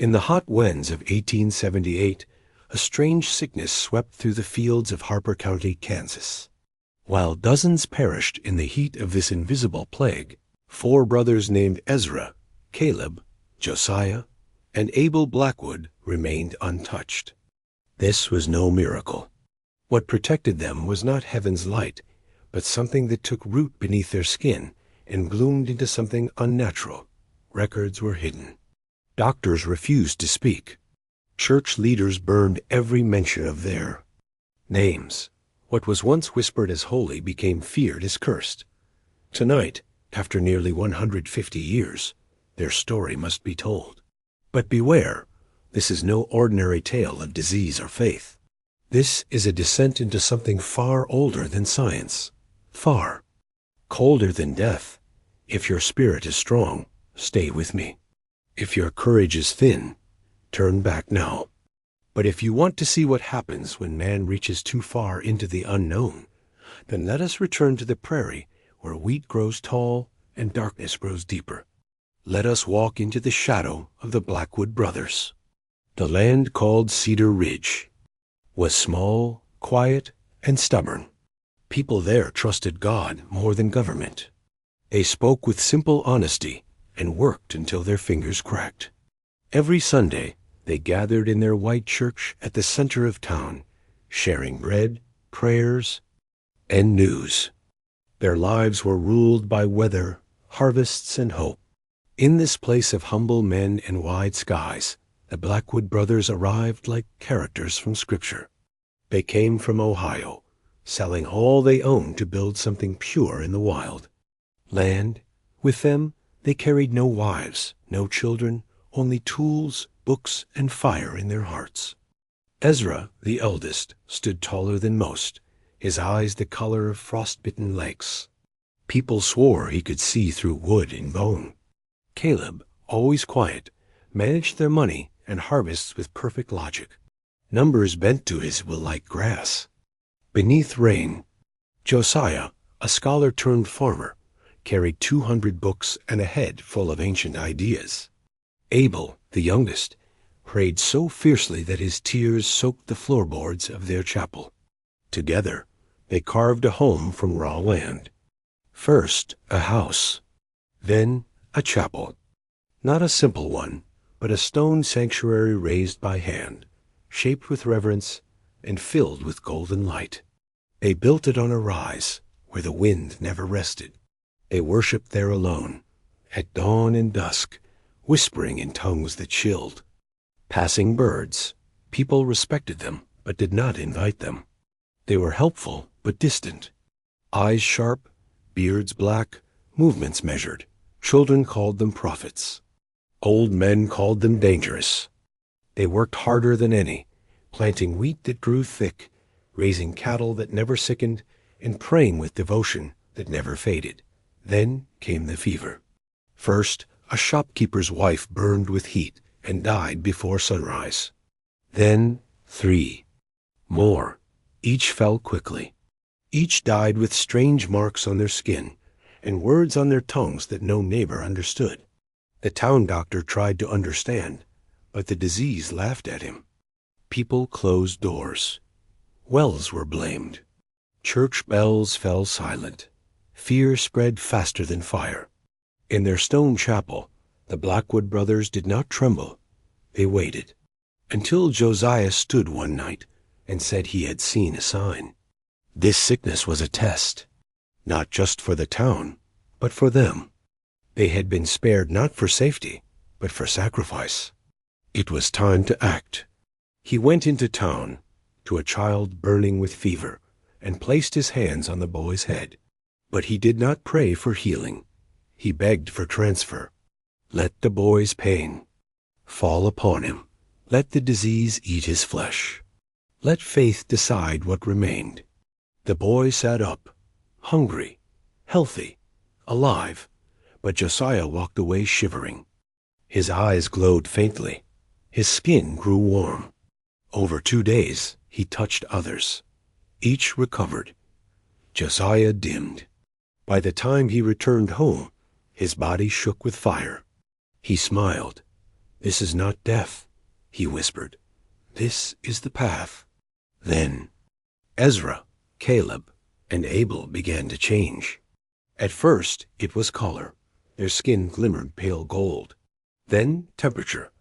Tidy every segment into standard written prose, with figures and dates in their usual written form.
In the hot winds of 1878, a strange sickness swept through the fields of Harper County, Kansas. While dozens perished in the heat of this invisible plague, 4 brothers named Ezra, Caleb, Josiah, and Abel Blackwood remained untouched. This was no miracle. What protected them was not heaven's light, but something that took root beneath their skin and bloomed into something unnatural. Records were hidden. Doctors refused to speak. Church leaders burned every mention of their names. What was once whispered as holy became feared as cursed. Tonight, after nearly 150 years, their story must be told. But beware, this is no ordinary tale of disease or faith. This is a descent into something far older than science, far colder than death. If your spirit is strong, stay with me. If your courage is thin, turn back now. But if you want to see what happens when man reaches too far into the unknown, then let us return to the prairie where wheat grows tall and darkness grows deeper. Let us walk into the shadow of the Blackwood brothers. The land called Cedar Ridge was small, quiet, and stubborn. People there trusted God more than government. They spoke with simple honesty and worked until their fingers cracked. Every Sunday, they gathered in their white church at the center of town, sharing bread, prayers, and news. Their lives were ruled by weather, harvests, and hope. In this place of humble men and wide skies, the Blackwood brothers arrived like characters from Scripture. They came from Ohio, selling all they owned to build something pure in the wild. Land. With them, they carried no wives, no children, only tools, books, and fire in their hearts. Ezra, the eldest, stood taller than most, his eyes the color of frost-bitten lakes. People swore he could see through wood and bone. Caleb, always quiet, managed their money and harvests with perfect logic. Numbers bent to his will like grass. Beneath rain, Josiah, a scholar-turned-farmer, carried 200 books and a head full of ancient ideas. Abel, the youngest, prayed so fiercely that his tears soaked the floorboards of their chapel. Together, they carved a home from raw land. First, a house, then a chapel. Not a simple one, but a stone sanctuary raised by hand, shaped with reverence and filled with golden light. They built it on a rise where the wind never rested. They worshipped there alone, at dawn and dusk, whispering in tongues that chilled. Passing birds, people respected them but did not invite them. They were helpful but distant. Eyes sharp, beards black, movements measured. Children called them prophets. Old men called them dangerous. They worked harder than any, planting wheat that grew thick, raising cattle that never sickened, and praying with devotion that never faded. Then came the fever. First, a shopkeeper's wife burned with heat and died before sunrise. Then 3 more. Each fell quickly. Each died with strange marks on their skin and words on their tongues that no neighbor understood. The town doctor tried to understand, but the disease laughed at him. People closed doors. Wells were blamed. Church bells fell silent. Fear spread faster than fire. In their stone chapel, the Blackwood brothers did not tremble. They waited, until Josiah stood one night and said he had seen a sign. This sickness was a test, not just for the town, but for them. They had been spared not for safety, but for sacrifice. It was time to act. He went into town, to a child burning with fever, and placed his hands on the boy's head. But he did not pray for healing. He begged for transfer. Let the boy's pain fall upon him. Let the disease eat his flesh. Let faith decide what remained. The boy sat up, hungry, healthy, alive, but Josiah walked away shivering. His eyes glowed faintly. His skin grew warm. Over 2 days, he touched others. Each recovered. Josiah dimmed. By the time he returned home, his body shook with fire. He smiled. "This is not death," he whispered. "This is the path." Then Ezra, Caleb, and Abel began to change. At first it was color. Their skin glimmered pale gold. Then temperature,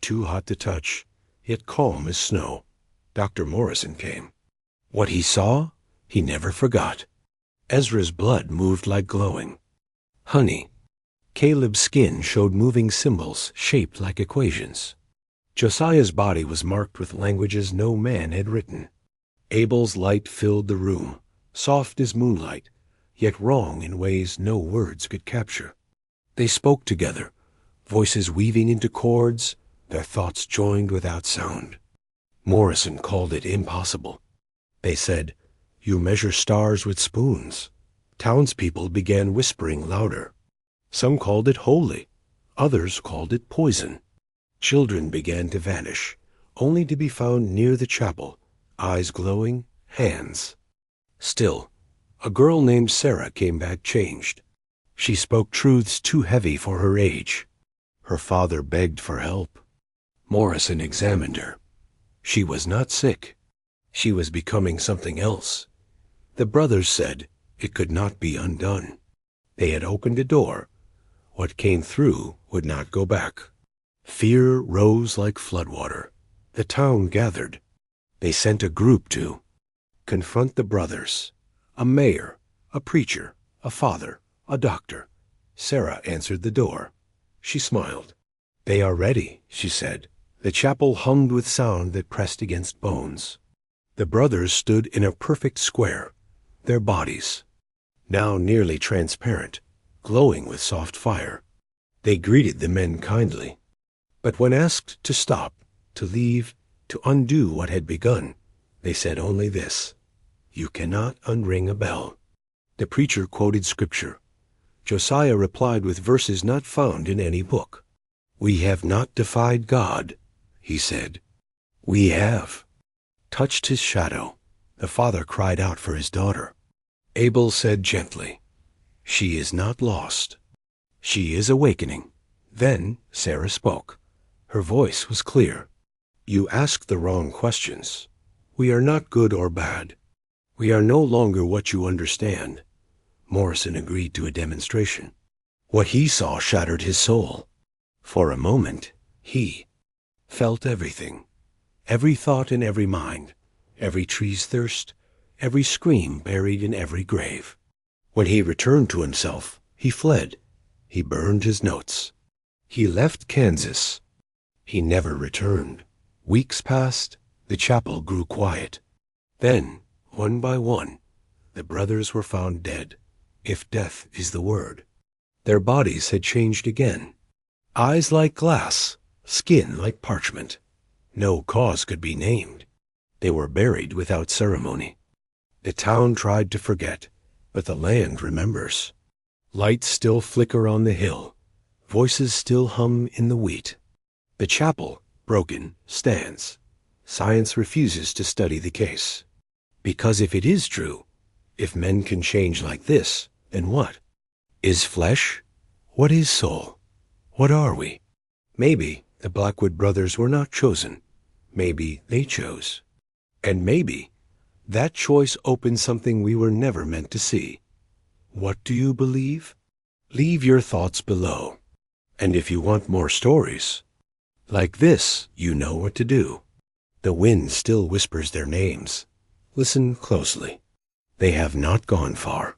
too hot to touch, yet calm as snow. Dr. Morrison came. What he saw, he never forgot. Ezra's blood moved like glowing honey. Caleb's skin showed moving symbols shaped like equations. Josiah's body was marked with languages no man had written. Abel's light filled the room, soft as moonlight, yet wrong in ways no words could capture. They spoke together, voices weaving into chords, their thoughts joined without sound. Morrison called it impossible. They said, "You measure stars with spoons." Townspeople began whispering louder. Some called it holy, others called it poison. Children began to vanish, only to be found near the chapel, eyes glowing, hands. Still, a girl named Sarah came back changed. She spoke truths too heavy for her age. Her father begged for help. Morrison examined her. She was not sick. She was becoming something else. The brothers said it could not be undone. They had opened a door. What came through would not go back. Fear rose like floodwater. The town gathered. They sent a group to confront the brothers. A mayor, a preacher, a father, a doctor. Sarah answered the door. She smiled. "They are ready," she said. The chapel hummed with sound that pressed against bones. The brothers stood in a perfect square, their bodies, now nearly transparent, glowing with soft fire. They greeted the men kindly. But when asked to stop, to leave, to undo what had begun, they said only this: "You cannot unring a bell." The preacher quoted scripture. Josiah replied with verses not found in any book. "We have not defied God," he said. "We have touched his shadow." The father cried out for his daughter. Abel said gently, "She is not lost. She is awakening." Then Sarah spoke. Her voice was clear. "You ask the wrong questions. We are not good or bad. We are no longer what you understand." Morrison agreed to a demonstration. What he saw shattered his soul. For a moment, he felt everything. Every thought in every mind, every tree's thirst, every scream buried in every grave. When he returned to himself, he fled. He burned his notes. He left Kansas. He never returned. Weeks passed. The chapel grew quiet. Then, one by one, the brothers were found dead, if death is the word. Their bodies had changed again. Eyes like glass, skin like parchment. No cause could be named. They were buried without ceremony. The town tried to forget, but the land remembers. Lights still flicker on the hill. Voices still hum in the wheat. The chapel, broken, stands. Science refuses to study the case. Because if it is true, if men can change like this, then what? Is flesh? What is soul? What are we? Maybe the Blackwood brothers were not chosen. Maybe they chose. And maybe that choice opened something we were never meant to see. What do you believe? Leave your thoughts below. And if you want more stories like this, you know what to do. The wind still whispers their names. Listen closely. They have not gone far.